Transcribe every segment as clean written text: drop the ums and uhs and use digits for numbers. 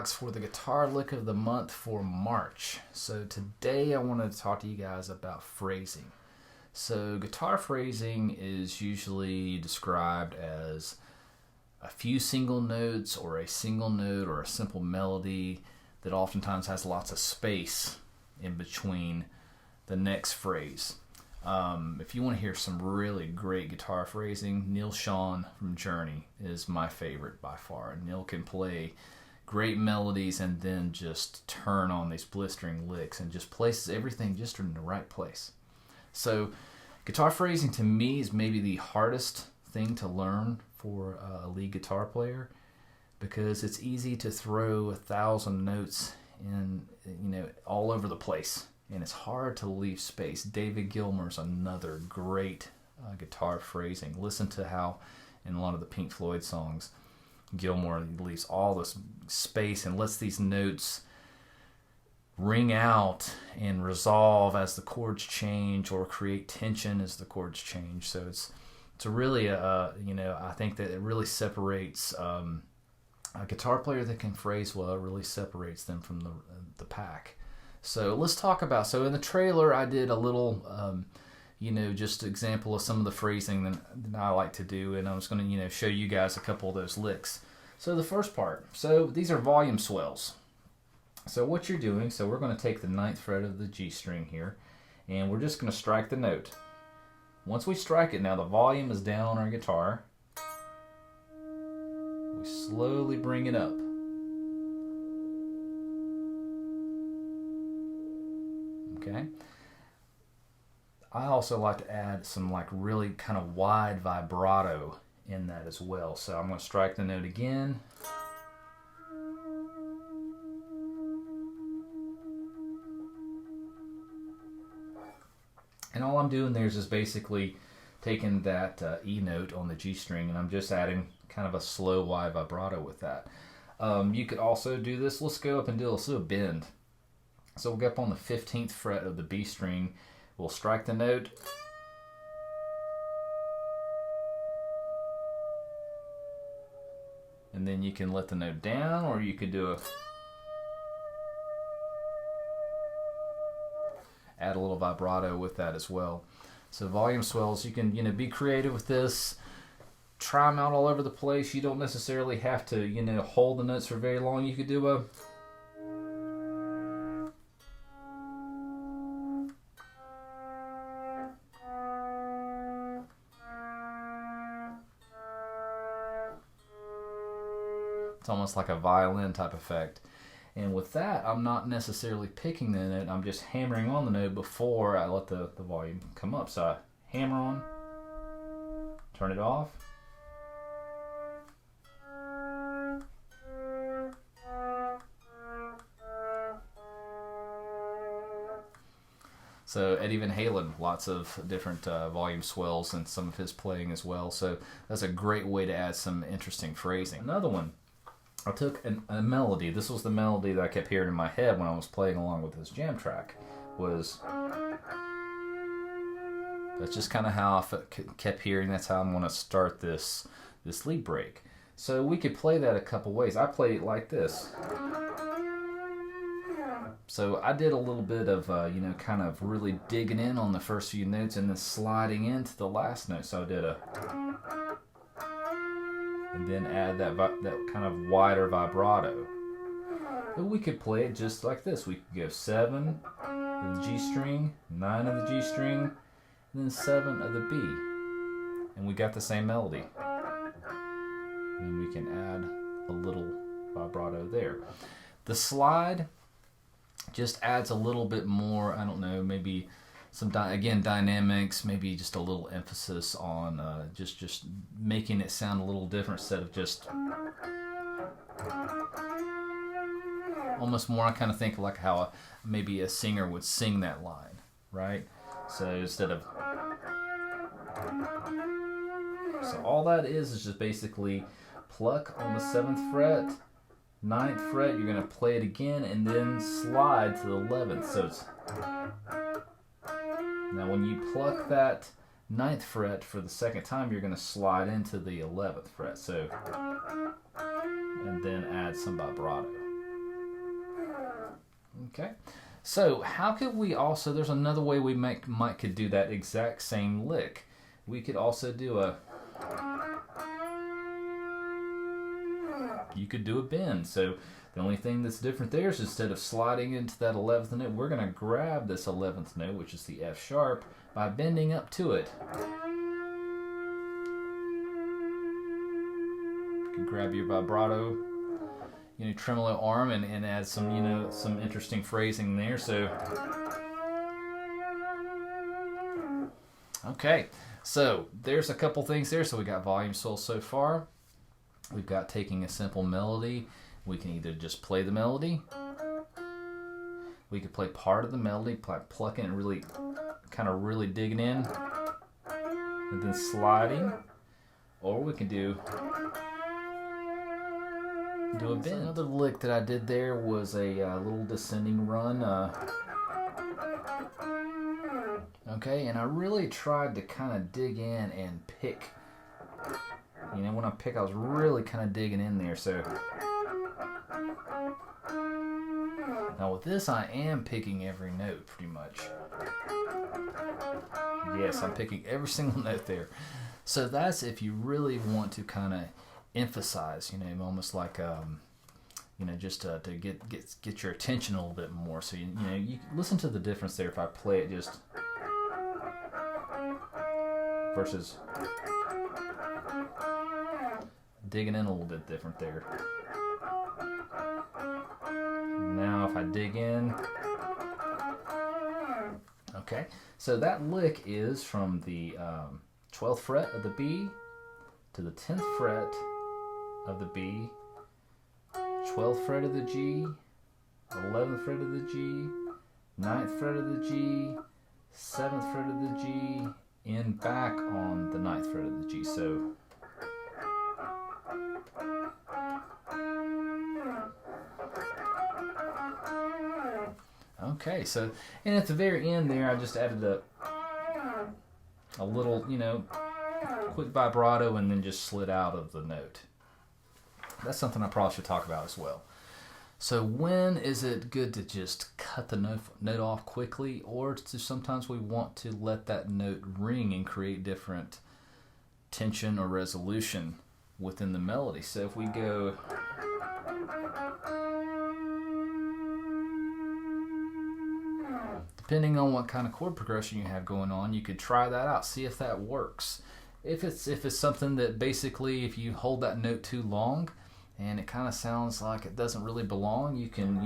For the guitar lick of the month for March. So today I wanted to talk to you guys about phrasing. So guitar phrasing is usually described as a few single notes or a single note or a simple melody that oftentimes has lots of space in between the next phrase. If you want to hear some really great guitar phrasing, Neal Schon from Journey is my favorite by far. Neal can play great melodies and then just turn on these blistering licks and just places everything just in the right place. So guitar phrasing to me is maybe the hardest thing to learn for a lead guitar player, because it's easy to throw 1,000 notes in, all over the place, and it's hard to leave space. David Gilmore is another great guitar phrasing. Listen to how in a lot of the Pink Floyd songs Gilmore leaves all this space and lets these notes ring out and resolve as the chords change, or create tension as the chords change. So it's a really I think that it really separates a guitar player that can phrase well. It really separates them from the pack. So let's talk about, so in the trailer I did a little just example of some of the phrasing that I like to do, and I was going to show you guys a couple of those licks. So the first part, so these are volume swells. So what you're doing, so we're going to take the 9th fret of the G string here, and we're just going to strike the note. Once we strike it, now the volume is down on our guitar. We slowly bring it up. Okay. I also like to add some really kind of wide vibrato in that as well. So I'm going to strike the note again. And all I'm doing there is just basically taking that E note on the G string, and I'm just adding kind of a slow wide vibrato with that. You could also do this. Let's go up and do a bend. So we'll get up on the 15th fret of the B string. We'll strike the note. And then you can let the note down, or you could do add a little vibrato with that as well. So volume swells, you can be creative with this. Try them out all over the place. You don't necessarily have to hold the notes for very long. You could do a It's almost like a violin type effect. And with that, I'm not necessarily picking the note, I'm just hammering on the note before I let the volume come up. So I hammer on, turn it off. So Eddie Van Halen, lots of different volume swells in some of his playing as well. So that's a great way to add some interesting phrasing. Another one, I took a melody. This was the melody that I kept hearing in my head when I was playing along with this jam track. That's just kind of how I kept hearing. That's how I'm going to start this lead break. So we could play that a couple ways. I played it like this. So I did a little bit of, kind of really digging in on the first few notes and then sliding into the last note. So I did and then add that kind of wider vibrato. But we could play it just like this. We could go 7 of the G string, 9 of the G string, and then 7 of the B. And we got the same melody. And then we can add a little vibrato there. The slide just adds a little bit more, I don't know, maybe some again, dynamics, maybe just a little emphasis on just making it sound a little different instead of just almost more. I kind of think like how maybe a singer would sing that line, right? So instead of, so all that is just basically pluck on the 7th fret, 9th fret, you're going to play it again, and then slide to the 11th. So it's, now when you pluck that 9th fret for the second time, you're going to slide into the 11th fret. So, and then add some vibrato. Okay. So how could we also, there's another way we could do that exact same lick. We could also do you could do a bend. So the only thing that's different there is instead of sliding into that 11th note, we're going to grab this 11th note, which is the F sharp, by bending up to it. You can grab your vibrato, tremolo arm and add some, some interesting phrasing there. So, okay, so there's a couple things there. So we got volume swell so far. We've got taking a simple melody. We can either just play the melody. We could play part of the melody, plucking and really, kind of really digging in, and then sliding. Or we can do a bend. Another lick that I did there was a little descending run. Okay, and I really tried to kind of dig in and pick. When I pick, I was really kind of digging in there. So now with this, I am picking every note pretty much. Yes, I'm picking every single note there. So that's if you really want to kind of emphasize, almost like just to get your attention a little bit more. So you listen to the difference there if I play it just versus digging in a little bit different there. Now if I dig in, okay, so that lick is from the 12th fret of the B to the 10th fret of the B, 12th fret of the G, 11th fret of the G, 9th fret of the G, 7th fret of the G, and back on the 9th fret of the G. So okay, so, and at the very end there, I just added a little, quick vibrato and then just slid out of the note. That's something I probably should talk about as well. So when is it good to just cut the note off quickly, or sometimes we want to let that note ring and create different tension or resolution within the melody? So if we go, depending on what kind of chord progression you have going on, you could try that out, see if that works. If it's something that basically, if you hold that note too long and it kind of sounds like it doesn't really belong, you can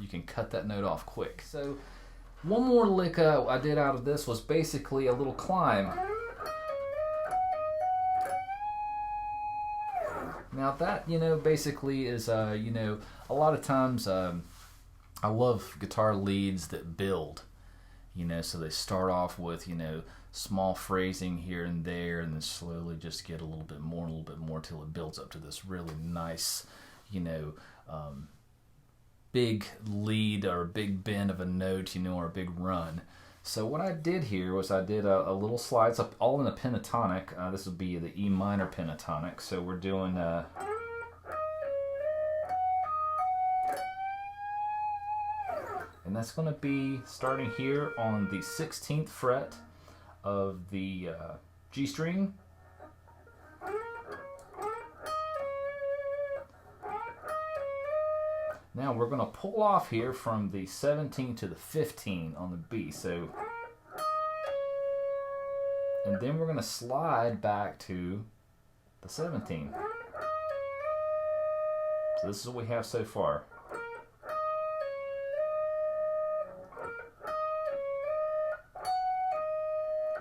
you can cut that note off quick. So one more lick I did out of this was basically a little climb. Now that basically is a lot of times I love guitar leads that build, so they start off with, small phrasing here and there, and then slowly just get a little bit more till it builds up to this really nice, big lead or a big bend of a note, or a big run. So what I did here was I did a little slide. It's all in a pentatonic. This would be the E minor pentatonic. So we're doing and that's going to be starting here on the 16th fret of the G string. Now we're going to pull off here from the 17 to the 15 on the B. So, and then we're going to slide back to the 17. So this is what we have so far.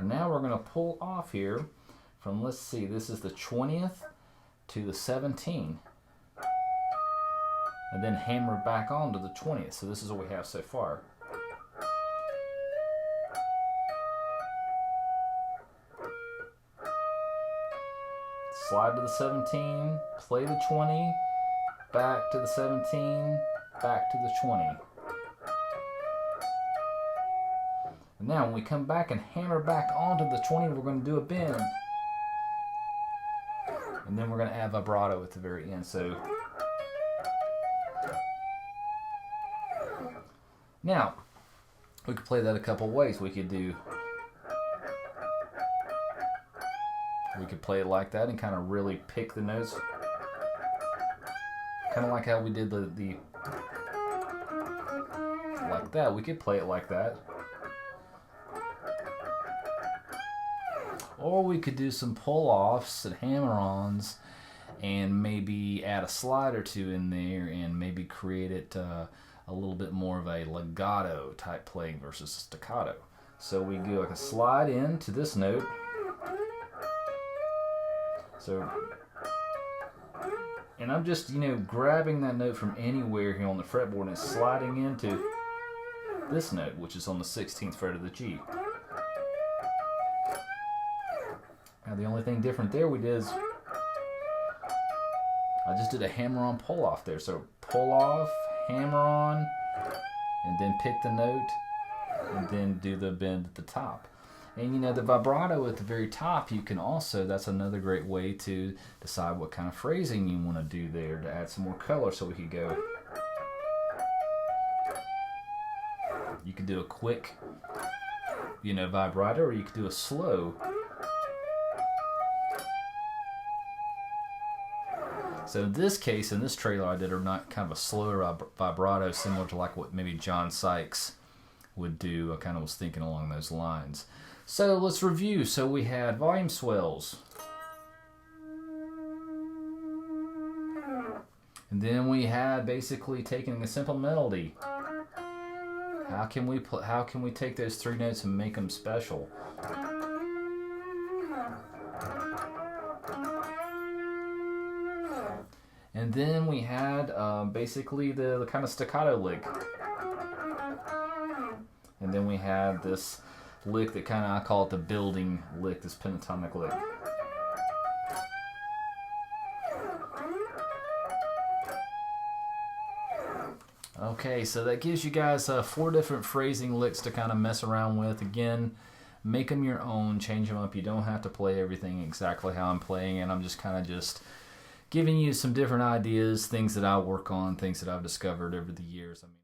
Now we're going to pull off here from, let's see, this is the 20th to the 17th. And then hammer back on to the 20th. So this is what we have so far. Slide to the 17, play the 20, back to the 17, back to the 20. And now when we come back and hammer back onto the 20, we're going to do a bend. And then we're going to add vibrato at the very end. So now we could play that a couple ways. We could play it like that and kind of really pick the notes. Kind of like how we did the like that. We could play it like that. Or we could do some pull-offs and hammer-ons and maybe add a slide or two in there and maybe create it a little bit more of a legato type playing versus staccato. So we do like a slide in to this note. So, and I'm just, grabbing that note from anywhere here on the fretboard and sliding into this note, which is on the 16th fret of the G. Now the only thing different there we did is I just did a hammer-on pull-off there. So pull off, hammer on, and then pick the note, and then do the bend at the top. And the vibrato at the very top, you can also, that's another great way to decide what kind of phrasing you want to do there to add some more color. So we could go, you could do a quick, vibrato, or you could do a slow. So in this case, in this trailer I did are not kind of a slower vibrato, similar to like what maybe John Sykes would do. I kind of was thinking along those lines. So let's review. So we had volume swells. And then we had basically taking a simple melody. How can we take those three notes and make them special? And then we had basically the kind of staccato lick. And then we had this lick that kind of, I call it the building lick, this pentatonic lick. Okay, so that gives you guys 4 different phrasing licks to kind of mess around with. Again, make them your own, change them up. You don't have to play everything exactly how I'm playing it. I'm just kind of giving you some different ideas, things that I work on, things that I've discovered over the years.